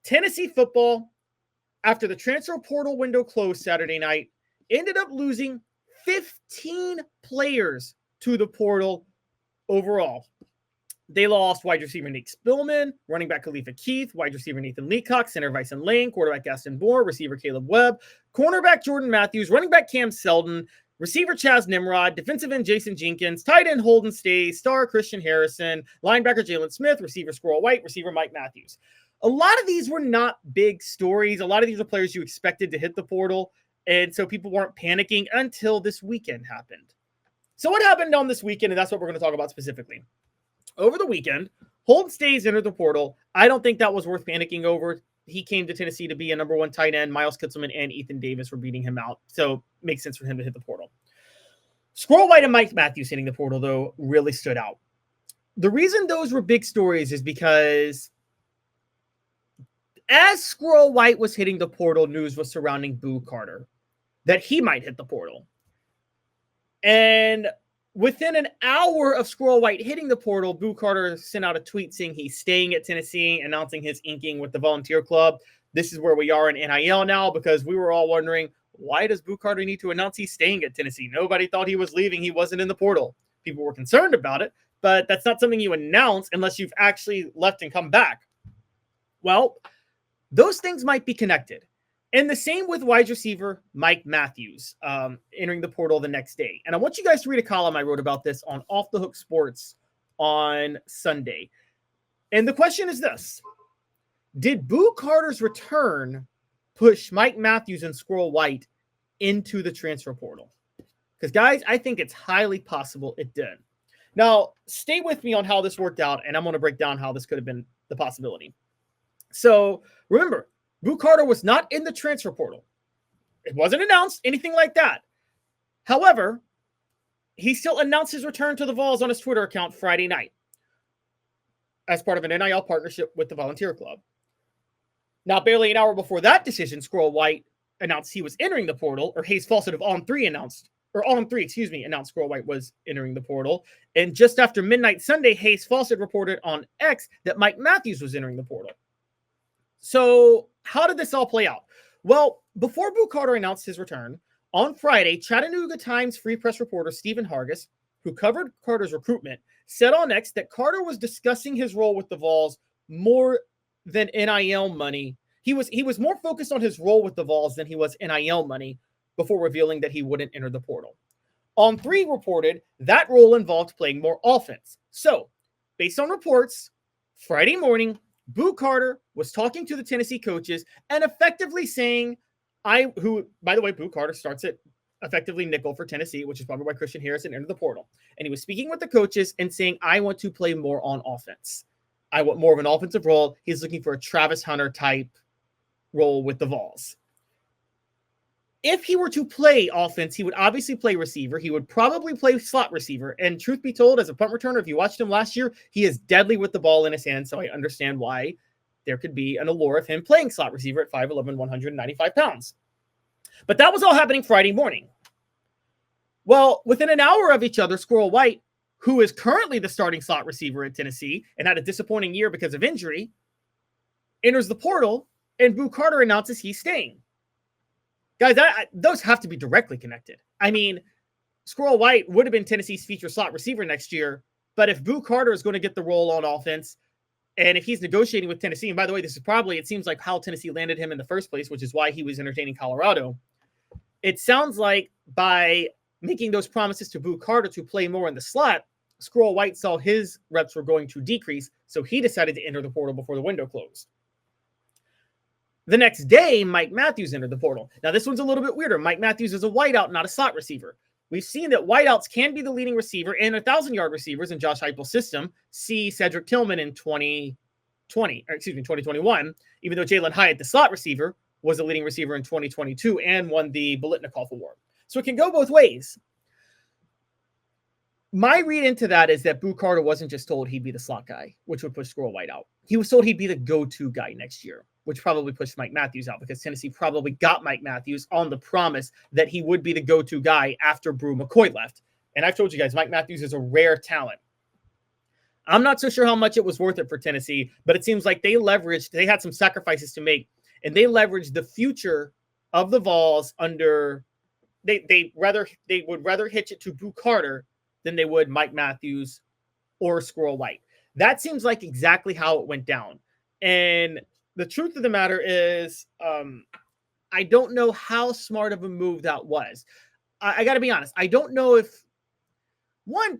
Tennessee football, after the transfer portal window closed Saturday night, ended up losing 15 players to the portal overall. They lost wide receiver Nick Spillman, running back Khalifa Keith, wide receiver Nathan Leacock, center Vyson Lane, quarterback Gaston Bohr, receiver Caleb Webb, cornerback Jordan Matthews, running back Cam Selden, receiver Chaz Nimrod, defensive end Jason Jenkins, tight end Holden Stays, star Christian Harrison, linebacker Jalen Smith, receiver Squirrel White, receiver Mike Matthews. A lot of these were not big stories. A lot of these are players you expected to hit the portal, and so people weren't panicking until this weekend happened. So what happened on this weekend, and that's what we're going to talk about specifically. Over the weekend, Holden Stays entered the portal. I don't think that was worth panicking over. He came to Tennessee to be a number one tight end. Miles Kitzelman and Ethan Davis were beating him out, so it makes sense for him to hit the portal. Squirrel White and Mike Matthews hitting the portal, though, really stood out. The reason those were big stories is because as Squirrel White was hitting the portal, news was surrounding Boo Carter, that he might hit the portal. And within an hour of Squirrel White hitting the portal, Boo Carter sent out a tweet saying he's staying at Tennessee, announcing his inking with the Volunteer Club. This is where we are in NIL now, because we were all wondering, why does Boo Carter need to announce he's staying at Tennessee? Nobody thought he was leaving. He wasn't in the portal. People were concerned about it, but that's not something you announce unless you've actually left and come back. Well, those things might be connected. And the same with wide receiver Mike Matthews entering the portal the next day. And I want you guys to read a column I wrote about this on Off the Hook Sports on Sunday. And the question is this: did Boo Carter's return push Mike Matthews and Squirrel White into the transfer portal? Because, guys, I think it's highly possible it did. Now, stay with me on how this worked out, and I'm going to break down how this could have been the possibility. So, remember, Boo Carter was not in the transfer portal. It wasn't announced, anything like that. However, he still announced his return to the Vols on his Twitter account Friday night as part of an NIL partnership with the Volunteer Club. Now, barely an hour before that decision, Squirrel White announced he was entering the portal, or Hayes Fawcett of On3 announced Squirrel White was entering the portal. And just after midnight Sunday, Hayes Fawcett reported on X that Mike Matthews was entering the portal. So how did this all play out? Well, before Boo Carter announced his return, on Friday, Chattanooga Times Free Press reporter Stephen Hargis, who covered Carter's recruitment, said on X that Carter was discussing his role with the Vols more than NIL money. He was more focused on his role with the Vols than he was NIL money before revealing that he wouldn't enter the portal. On3 reported that role involved playing more offense. So, based on reports, Friday morning, Boo Carter was talking to the Tennessee coaches and effectively saying, by the way, Boo Carter starts at effectively nickel for Tennessee, which is probably why Christian Harrison entered the portal. And he was speaking with the coaches and saying, I want to play more on offense. I want more of an offensive role. He's looking for a Travis Hunter type role with the Vols. If he were to play offense, he would obviously play receiver. He would probably play slot receiver. And truth be told, as a punt returner, if you watched him last year, he is deadly with the ball in his hand. So I understand why there could be an allure of him playing slot receiver at 5'11", 195 pounds. But that was all happening Friday morning. Well, within an hour of each other, Squirrel White, who is currently the starting slot receiver at Tennessee and had a disappointing year because of injury, enters the portal, and Boo Carter announces he's staying. Guys, those have to be directly connected. I mean, Squirrel White would have been Tennessee's feature slot receiver next year, but if Boo Carter is going to get the role on offense, and if he's negotiating with Tennessee, and by the way, this is probably, it seems like how Tennessee landed him in the first place, which is why he was entertaining Colorado. It sounds like by making those promises to Boo Carter to play more in the slot, Squirrel White saw his reps were going to decrease, so he decided to enter the portal before the window closed. The next day, Mike Matthews entered the portal. Now, this one's a little bit weirder. Mike Matthews is a wideout, not a slot receiver. We've seen that wideouts can be the leading receiver and 1,000-yard receivers in Josh Heupel's system. See Cedric Tillman in 2021, even though Jalen Hyatt, the slot receiver, was a leading receiver in 2022 and won the Bolitnikov Award. So it can go both ways. My read into that is that Boo Carter wasn't just told he'd be the slot guy, which would push Squirrel White out. He was told he'd be the go-to guy next year, which probably pushed Mike Matthews out because Tennessee probably got Mike Matthews on the promise that he would be the go-to guy after Brew McCoy left. And I've told you guys, Mike Matthews is a rare talent. I'm not so sure how much it was worth it for Tennessee, but it seems like they had some sacrifices to make, and they leveraged the future of the Vols under they would rather hitch it to Boo Carter than they would Mike Matthews or Squirrel White. That seems like exactly how it went down. And the truth of the matter is, I don't know how smart of a move that was. I got to be honest. I don't know if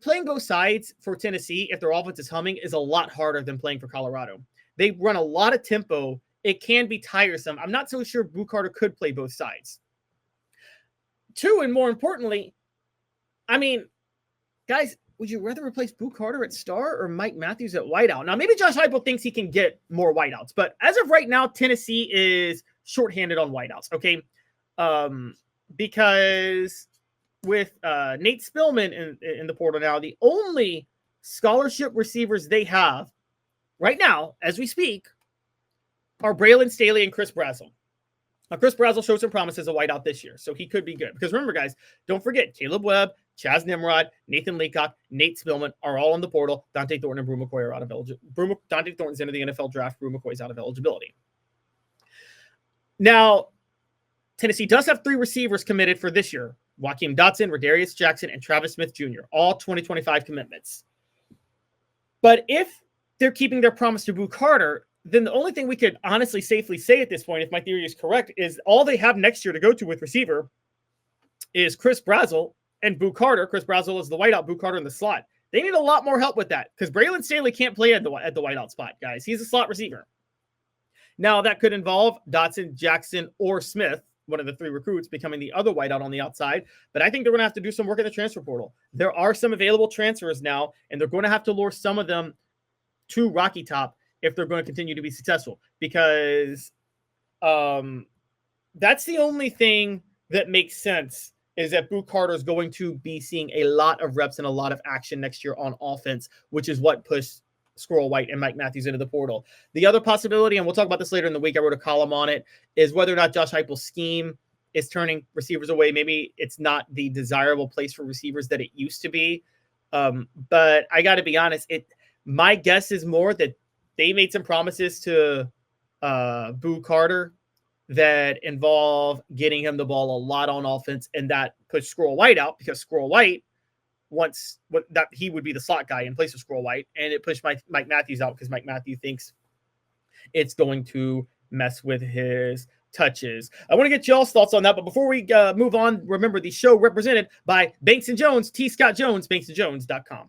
playing both sides for Tennessee, if their offense is humming, is a lot harder than playing for Colorado. They run a lot of tempo. It can be tiresome. I'm not so sure Boo Carter could play both sides. Two, and more importantly, I mean, guys, would you rather replace Boo Carter at star or Mike Matthews at wideout? Now, maybe Josh Heupel thinks he can get more wideouts, but as of right now, Tennessee is shorthanded on wideouts, okay? Because with Nate Spillman in the portal now, the only scholarship receivers they have right now, as we speak, are Braylon Staley and Chris Brazzell. Now, Chris Brazzell showed some promise as a wideout this year, so he could be good. Because remember, guys, don't forget, Caleb Webb, Chaz Nimrod, Nathan Leacock, Nate Spillman are all in the portal. Dante Thornton and Brew McCoy are out of eligibility. Dante Thornton's into the NFL draft. Brew McCoy's out of eligibility. Now, Tennessee does have 3 receivers committed for this year. Joaquin Dotson, Rodarius Jackson, and Travis Smith Jr., all 2025 commitments. But if they're keeping their promise to Boo Carter, then the only thing we could honestly safely say at this point, if my theory is correct, is all they have next year to go to with receiver is Chris Brazzell and Boo Carter. Chris Brazzell is the wideout, Boo Carter in the slot. They need a lot more help with that because Braylon Staley can't play at the wideout spot, guys. He's a slot receiver. Now, that could involve Dotson, Jackson, or Smith, one of the 3 recruits, becoming the other wideout on the outside. But I think they're going to have to do some work in the transfer portal. There are some available transfers now, and they're going to have to lure some of them to Rocky Top if they're going to continue to be successful, because that's the only thing that makes sense, is that Boo Carter is going to be seeing a lot of reps and a lot of action next year on offense, which is what pushed Squirrel White and Mike Matthews into the portal. The other possibility, and we'll talk about this later in the week, I wrote a column on it, is whether or not Josh Heupel's scheme is turning receivers away. Maybe it's not the desirable place for receivers that it used to be. But I got to be honest, my guess is more that they made some promises to Boo Carter that involve getting him the ball a lot on offense, and that pushed Squirrel White out because Squirrel White wants that he would be the slot guy in place of Squirrel White, and it pushed Mike Matthews out because Mike Matthews thinks it's going to mess with his touches. I want to get y'all's thoughts on that, but before we move on, remember the show represented by Banks & Jones, T. Scott Jones, banksandjones.com.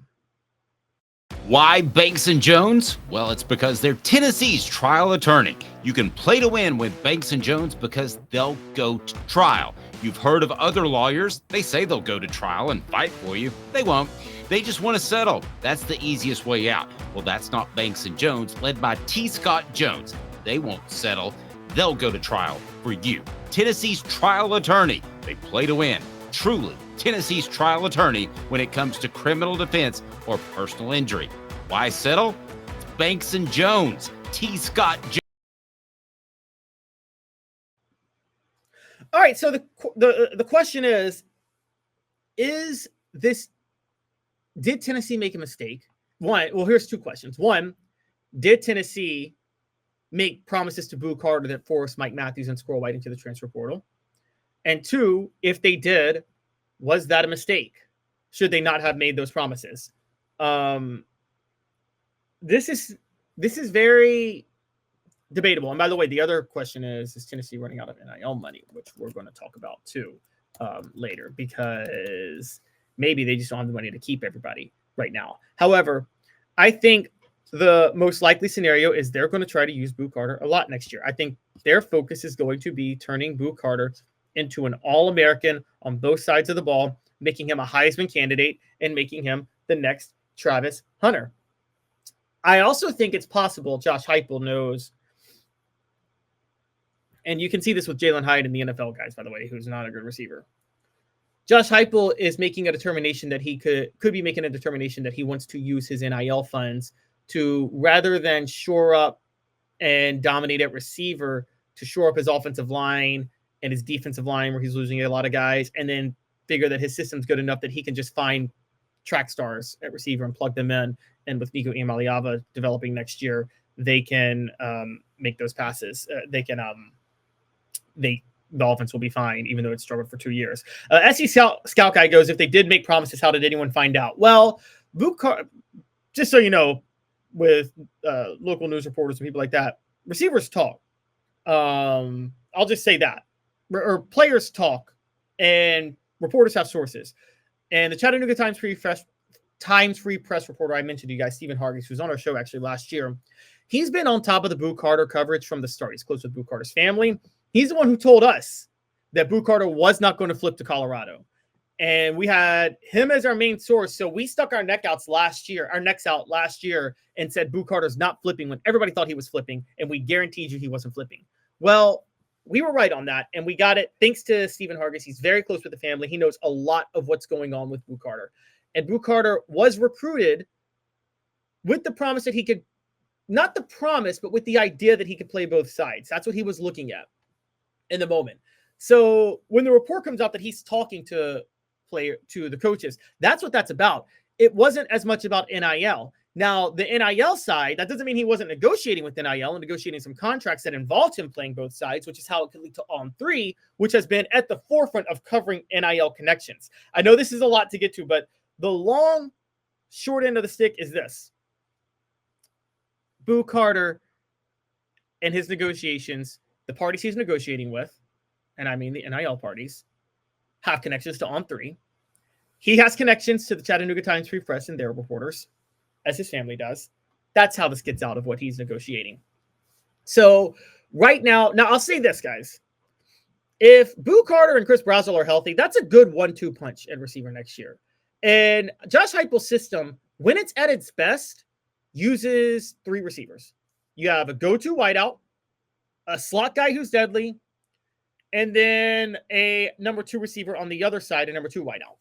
Why Banks & Jones? Well, it's because they're Tennessee's trial attorney. You can play to win with Banks & Jones because they'll go to trial. You've heard of other lawyers. They say they'll go to trial and fight for you. They won't. They just want to settle. That's the easiest way out. Well, that's not Banks & Jones, led by T. Scott Jones. They won't settle. They'll go to trial for you. Tennessee's trial attorney. They play to win. Truly, Tennessee's trial attorney when it comes to criminal defense or personal injury. Why settle? It's Banks & Jones. T. Scott Jones. All right, so the question is this, did Tennessee make a mistake? Here's 2 questions. One, did Tennessee make promises to Boo Carter that forced Mike Matthews and Squirrel White into the transfer portal? And 2, if they did, was that a mistake? Should they not have made those promises? This is very debatable. And by the way, the other question is Tennessee running out of NIL money, which we're going to talk about too later, because maybe they just don't have the money to keep everybody right now. However, I think the most likely scenario is they're going to try to use Boo Carter a lot next year. I think their focus is going to be turning Boo Carter into an All-American on both sides of the ball, making him a Heisman candidate, and making him the next Travis Hunter. I also think it's possible Josh Heupel knows, and you can see this with Jalen Hyde in the NFL, guys, by the way, who's not a good receiver. Josh Heupel is making a determination that he could be making a determination that he wants to use his NIL funds to, rather than shore up and dominate at receiver, to shore up his offensive line and his defensive line where he's losing a lot of guys, and then figure that his system's good enough that he can just find track stars at receiver and plug them in. And with Nico Iamaleava developing next year, they can make those passes. The offense will be fine, even though it struggled for 2 years. SC Scout Guy goes, if they did make promises, how did anyone find out? Well, just so you know, with local news reporters and people like that, receivers talk. I'll just say that. Or players talk, and reporters have sources. And the Chattanooga Times Free Press reporter I mentioned to you guys, Stephen Hargis, who's on our show actually last year, he's been on top of the Boo Carter coverage from the start. He's close with Boo Carter's family. He's the one who told us that Boo Carter was not going to flip to Colorado. And we had him as our main source. So we stuck our necks out last year and said Boo Carter's not flipping when everybody thought he was flipping. And we guaranteed you he wasn't flipping. Well, we were right on that. And we got it thanks to Stephen Hargis. He's very close with the family. He knows a lot of what's going on with Boo Carter. And Boo Carter was recruited with the promise that he could, not the promise, but with the idea that he could play both sides. That's what he was looking at in the moment. So when the report comes out that he's talking to the coaches, that's what that's about. It wasn't as much about NIL. Now, the NIL side, that doesn't mean he wasn't negotiating with NIL and negotiating some contracts that involved him playing both sides, which is how it could lead to On3, which has been at the forefront of covering NIL connections. I know this is a lot to get to, but the long, short end of the stick is this. Boo Carter and his negotiations, the parties he's negotiating with, and I mean the NIL parties, have connections to On3. He has connections to the Chattanooga Times Free Press and their reporters, as his family does. That's how this gets out of what he's negotiating. So right now, I'll say this, guys. If Boo Carter and Chris Brazel are healthy, that's a good 1-2 punch at receiver next year. And Josh Heupel's system, when it's at its best, uses 3 receivers. You have a go-to wideout, a slot guy who's deadly, and then a number 2 receiver on the other side, a number 2 wideout.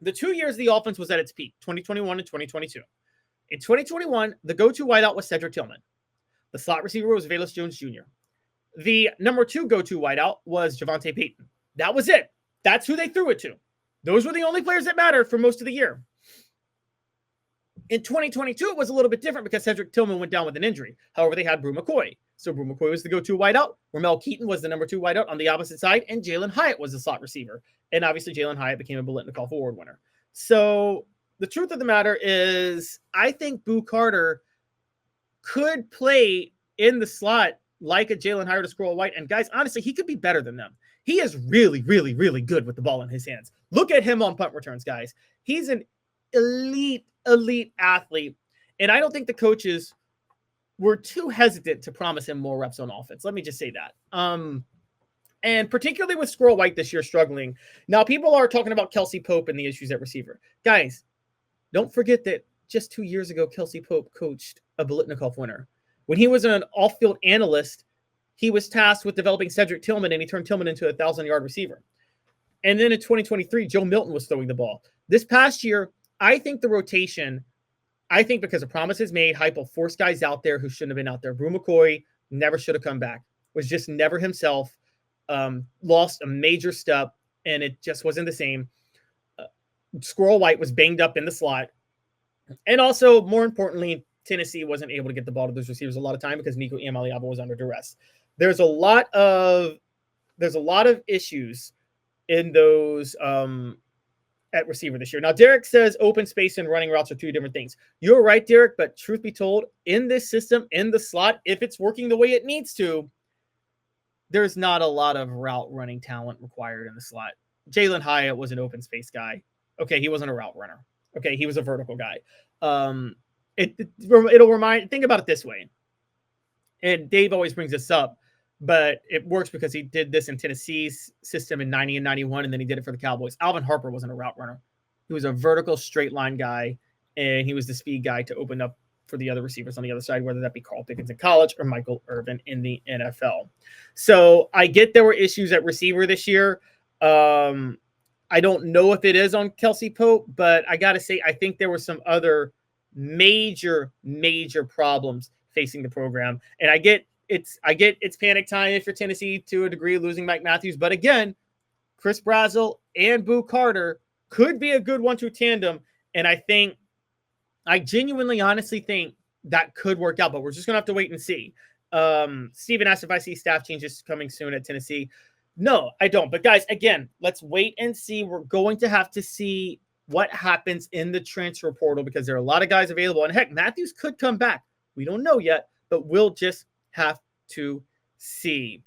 The 2 years the offense was at its peak, 2021 and 2022. In 2021, the go-to wideout was Cedric Tillman. The slot receiver was Velus Jones Jr. The number 2 go-to wideout was Javonte Payton. That was it. That's who they threw it to. Those were the only players that mattered for most of the year. In 2022, it was a little bit different because Cedric Tillman went down with an injury. However, they had Brew McCoy. So Brew McCoy was the go-to wideout. Ramel Keaton was the number 2 wideout on the opposite side, and Jalen Hyatt was the slot receiver. And obviously, Jalen Hyatt became a Biletnikoff Award winner. So the truth of the matter is, I think Boo Carter could play in the slot like a Jalen Hyatt or Squirrel White. And guys, honestly, he could be better than them. He is really, really, really good with the ball in his hands. Look at him on punt returns, guys. He's an elite athlete. And I don't think the coaches were too hesitant to promise him more reps on offense. Let me just say that. And particularly with Squirrel White this year struggling. Now, people are talking about Kelsey Pope and the issues at receiver. Guys, don't forget that just 2 years ago, Kelsey Pope coached a Biletnikoff winner. When he was an off-field analyst, he was tasked with developing Cedric Tillman, and he turned Tillman into a 1,000-yard receiver. And then in 2023, Joe Milton was throwing the ball. This past year, I think the rotation, because of promises made, Heupel forced guys out there who shouldn't have been out there. Brew McCoy never should have come back. Was just never himself. Lost a major step, and it just wasn't the same. Squirrel White was banged up in the slot. And also, more importantly, Tennessee wasn't able to get the ball to those receivers a lot of time because Nico Iamaleava was under duress. There's a lot of issues in those at receiver this year. Now, Derek says open space and running routes are 2 different things. You're right, Derek, but truth be told, in this system, in the slot, if it's working the way it needs to, there's not a lot of route running talent required in the slot. Jalen Hyatt was an open space guy. Okay, he wasn't a route runner. Okay, he was a vertical guy. It'll remind, think about it this way. And Dave always brings this up, but it works because he did this in Tennessee's system in 90 and 91, and then he did it for the Cowboys. Alvin Harper wasn't a route runner. He was a vertical straight line guy, and he was the speed guy to open up for the other receivers on the other side, whether that be Carl Pickens in college or Michael Irvin in the NFL. So I get there were issues at receiver this year. I don't know if it is on Kelsey Pope, but I got to say, I think there were some other major problems facing the program. And I get it's panic time if you're Tennessee to a degree, losing Mike Matthews. But again, Chris Brazel and Boo Carter could be a good 1-2 tandem. And I genuinely, honestly think that could work out, but we're just going to have to wait and see. Steven asked if I see staff changes coming soon at Tennessee. No, I don't. But guys, again, let's wait and see. We're going to have to see what happens in the transfer portal because there are a lot of guys available. And heck, Matthews could come back. We don't know yet, but we'll just have to see.